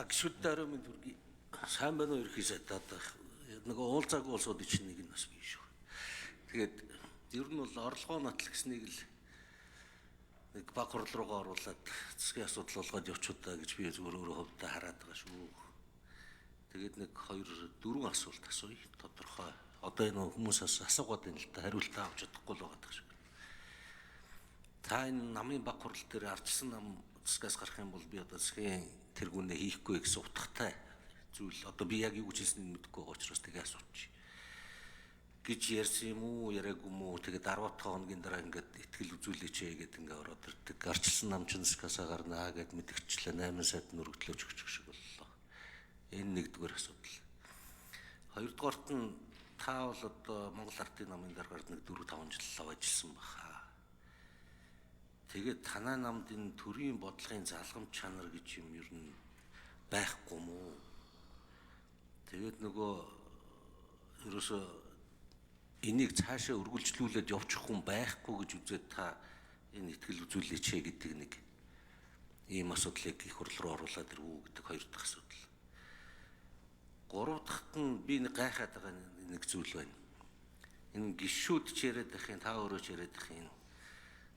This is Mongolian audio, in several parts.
гişүүд оройн төргийн сайн байна уу ерхий сайдаад нэг уулзаагүй улсуудын чинь нэг нь бас биш шүү. Тэгээд ер нь бол орлогоо нотл гэснийг л нэг баг хурал руугаа оруулаад засгийн асуудал болгоод явчихудаа гэж би зүгээр өөрөө хувьдаа хараад байгаа шүү. Тэгээд нэг 2 4 асуулт асууя. Тодорхой. Одоо энэ хүмүүсээс асуугаад байна л да хариултаа авч чадахгүй л байгаа даа шүү. Та энэ намын баг хурал дээр арчсан нам засгаас гарах юм бол би одоо засгийн тэргүүнээ хийхгүй гэсэн утгатай зүйл. Одоо би яг юу гэж хэлснийг мэдэхгүй байгаа учраас тэгээ асуучих. Гэж ярьсан юм уу, яриаггүй юм уу? Тэгээд 10 хоногийн дараа ингээд ихтгэл үзүүлээч гэдэг ингээд ороод ирдэг. Арчилсан намчин засгаасаа гарнаа гэд мэдгчлээ 8 сард нүргдлөөч өгчих шиг боллоо. Энэ нэгдүгээр асуудал. Хоёрдугаарт нь та бол одоо Монгол Ардын намын дараагаар нэг 4-5 жил ажилласан баха. Тэгээд танай намд энэ төрийн бодлогын залгамж чанар гэж юм ер нь байхгүй юм уу? Тэгээд нөгөө ерөөсөө энийг цаашаа үргэлжлүүлээд явчих хүн байхгүй гэж үзээд та энэ ихтгэл үзүүлээч гэдэг нэг ийм асуудлыг их хурл руу оруулаад ирвүү гэдэг хоёр дахь асуудал. Гурав дахьт нь би нэг гайхаад байгаа нэг зүйл байна. Энэ гишүүд ч яриад ахын та өөрөө ч яриад ахын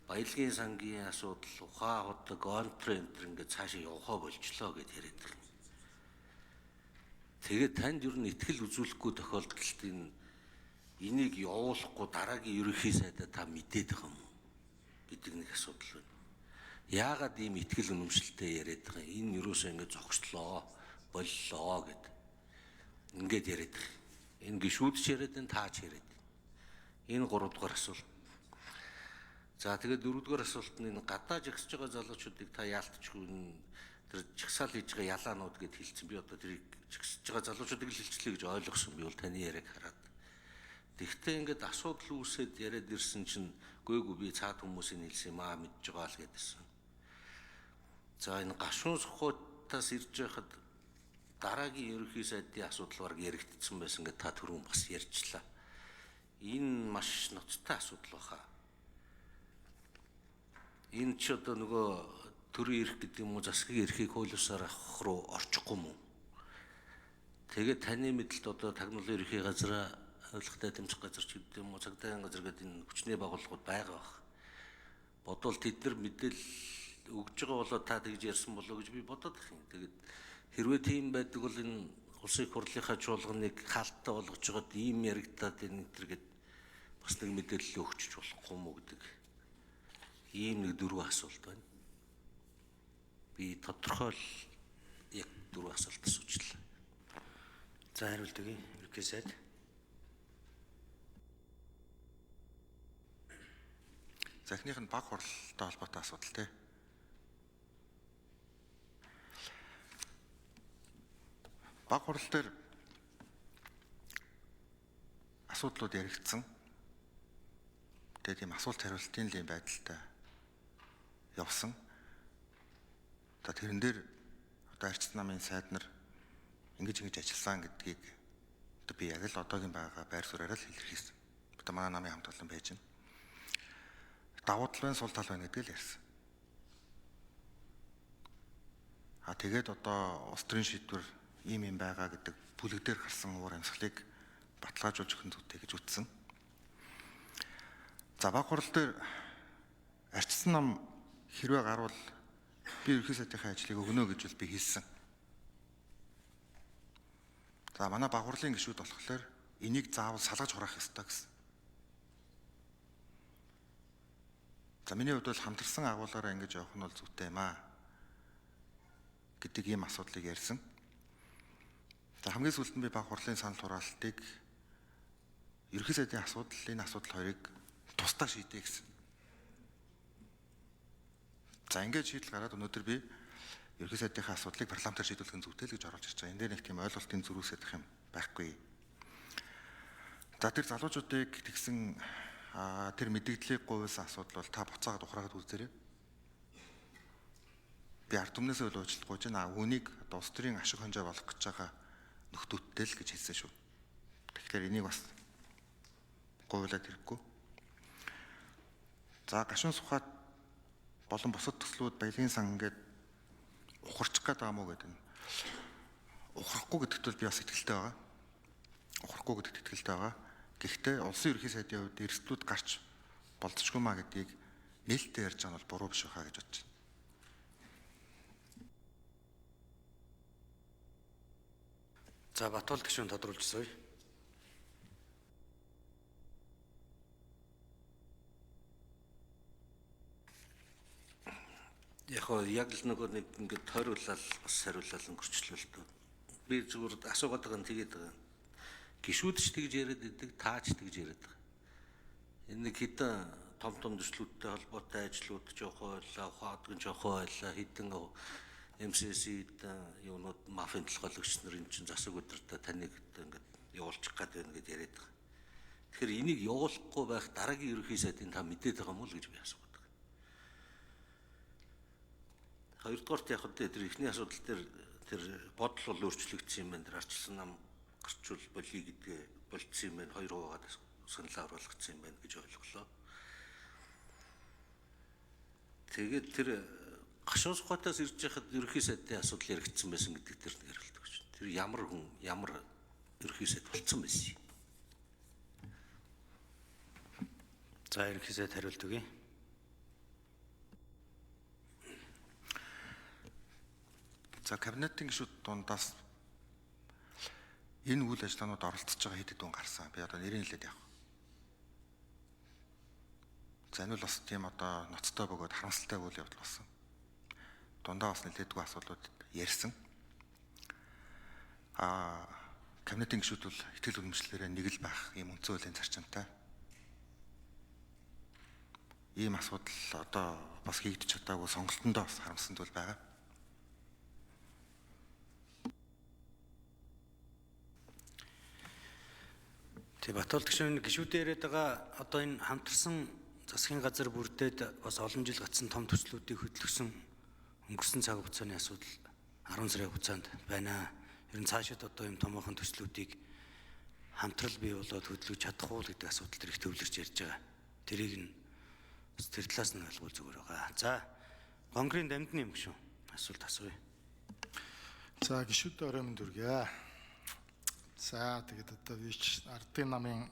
баялагын сангийн асуудал, ухаан худаг, онтрентер ингээд цаашаа явахаа болчлоо гэж яриад ахын. Тэгээд танд ер нь ихтгэл үзүүлэхгүй тохиолдолд энийг явуулахгүй дараагийн ерөнхий сайдаа та мэдээд байгаа юм уу гэдэг нэг асуудал байна. Яагаад ийм ихтгэл үнэмшилтэй яриад байгаа юм? Энэ юусоо ингэ зогслоо, боллоо гэд. Ингээд яриад байгаа. Энэ гişүүд ч яриад энэ таач яриад. Энэ 3 дугаар асуулт. За тэгээд 4 дугаар асуулт нь энэ гадаа жигсэж байгаа залуучуудыг та яалтчихгүй тэр жигсаал хийж байгаа ялаанууд гэд хэлсэн. Би одоо тэрийг жигсэж байгаа залуучуудыг л хэлчлээ гэж ойлгосон. Би бол таны яриаг хараад. Тэгтээ ингээд асуудал үүсээд яриад ирсэн чинь гүйгүй би цаад хүмүүсийн хэлсэн юм аа мэдж байгаа л гэдсэн. За энэ гашуун сухуудаас ирж байхад дараагийн ерөнхий сайдын асуудал баг яригдсан байсан гэдээ та түрүүн бас ярьчлаа. Энэ маш ноцтой асуудал баха. Энэ ч одоо нөгөө төрийн эрх гэдэг юм уу засгийн эрхийг хуулиусаар авах руу орчихгүй юм уу? Тэгээд таны мэдлэлд одоо тагнуулын ерөнхий газраа ойлгохтой дэмжих газар ч гэдэг юм уу цагдаагийн газар гэдэг энэ хүчний байгууллагууд байгаа бах. Бодвол тэд нар мэдээлэл өгж байгаа болоо та тэгж ярьсан болоо гэж би бодоод их юм. Тэгээд хэрвээ тийм байдаг бол энэ улсын их хурлынхаа чуулганыг хаалттай болгож байгаад ийм яригдаад энэ гэдэг бас нэг мэдээлэл өгчөж болохгүй юм уу гэдэг ийм нэг 4 асуулт байна. Би тодорхой яг 4 асуулт асуучлаа. За хариулт өгье. Ерөнхий сайд. Захных нь баг хурлалтай холбоотой асуудал тий. Баг хурал дээр асуудлууд яригдсан. Тэгээд тийм асуулт хариултын л юм байдалтай явсан. Одоо тэрэн дээр одоо арчсан намын сайд нар ингэж ажилласан гэдгийг одоо би яг л одоогийн байгаа байр суурьаараа л илэрхийлсэн. Одоо манай намын хамт олон байж байна. Давуу тал байна, сул тал байна гэдгийг л ярьсан. Тэгээд одоо улс төрийн шийдвэр ийм юм байгаа гэдэг бүлэг дээр гарсан уур амьсгалыг баталгаажуулж өгөх зүйтэй гэж үтсэн. За баг хурал дээр арчсан нам хэрвээ гарвал би ерөнхий сайдынхаа ажлыг өгнө гэж би хэлсэн. За манай баг хурлын гишүүд болохоор энийг заавал салгаж хураах ёстой гэсэн. За миний хувьд бол хамтарсан агуулгаараа ингэж явах нь бол зүйтэй юм аа гэдэг ийм асуудлыг ярьсан. За хамгийн сүүлд нь би баг хурлын санал хураалтыг ерөнхий сайдын энэ асуудал хоёрыг тусдаа шийдээ гэсэн. За ингэж шийдэл гараад өнөөдөр би ерөнхий сайдынхаа асуудлыг парламентаар шийдвэрлэх нь зүйтэй л гэж оруулж ирж байгаа. Энд дээр нэг тийм ойлголтын зөрүүсэдэх юм байхгүй. За тэр залуучуудыг тэгсэн тэр мэдээллийг говьсан асуудал бол та буцаагаад ухраагаад үзээрэй. Би ард түмнээсээ үл уучлахгүй ч үүнийг одоо улс төрийн ашиг хонжоо болох гэж байгаа нөхдүүдтэй л гэж хэлсэн шүү. Тэгэхээр энийг бас говьлаад хэрэггүй. За гашуун сухад болон бусад төслүүд баялагын сан ингээд ухарчих гээд байгаа мó гэдэг нь ухахгүй гэдэгт бол би бас итгэлтэй байгаа. Ухахгүй гэдэгт итгэлтэй байгаа. Гэхдээ улсын ерөнхий сайдын хувьд эрсдлүүд гарч болцчихгүй маа гэдгийг нээлттэй ярьж байгаа нь бол буруу биш байхаа гэж бодож байна. За Батбол гишүүн тодруулжсоё. Яг л нөгөө нэг ингээд тойруулаад бас хариулал өнгөрчлөө л дөө. Би зүгээр асуугаад байгаа нь тэгээд байгаа. Гишүүд ч тэгж яриад идэг, таач тэгж яриад байгаа. Энэ нэг хэдэн том төслүүдтэй холбоотой ажлууд жоохон байлаа, ухаадгын жоохон байлаа, хэдэн МСС-д юунууд мафийн толгойлогч нарын чинь засаг өдөртөө таныг ингээд явуулчих гээд байна гэдээ яриад байгаа. Тэгэхээр энийг явуулахгүй байх дараагийн ерөнхий сайдын та мэдээд байгаа юм уу л гэж би асууад байгаа. Хоёрдугаарт яг тэр ихний асуудал дээр тэр бодол бол өөрчлөгдсөн юм байна. Тэр арчилсан нам гарчвал болиё гэдгээ болцсон юм байна. 2 хуваагаад санал оруулагдсан юм байна гэж ойлголоо. Тэгээд тэр гашуун сухатаас ирж байхад ерөнхий сайдын асуудал яригдсан байсан гэдэг тэр нэрлэлдэг гэж. Тэр ямар хүн ямар ерөнхий сайд болцсон байсан юм. За ерөнхий сайд хариулт өгье. За кабинетын гишүүд дундаас энэ үйл ажиллагаанууд оролцож байгаа хэд хэдэн гарсан. Би одоо нэрийг хэлээд явах. За энэ бол бас тийм одоо ноцтой бөгөөд харамсалтай үйл явдал болсон. Дундаа бас нэлээдгүй асуудлууд ярьсан. Кабинетын гишүүд бол итгэл үнэмшлэрээ нэг л байх ийм үндсэн хуулийн зарчимтай. Ийм асуудал одоо бас хийгдэж чадаагүй сонголтондоо бас харамсанд бол байгаа. Тэгээ Батбол гишүүн гишүүдээ яриад байгаа одоо энэ хамтарсан засгийн газар бүрдээд бас олон жил гацсан том төслүүдийг хөдөлгсөн өнгөрсөн цаг хугацааны асуудал 10 сарын хугацаанд байна. Ер нь цаашид одоо юм томоохон төслүүдийг хамтрал бий болоод хөдөлгөж чадах уу гэдэг асуудал төр их төвлөрч ярьж байгаа. Тэрийг нь тэр талаас нь ойлгуул зүгээр байгаа. За Гонгрийн дамдны юм гişүн асуулт асууя. За гишүүд оройн дүргээ. За тэгээд одоо вич ардын намын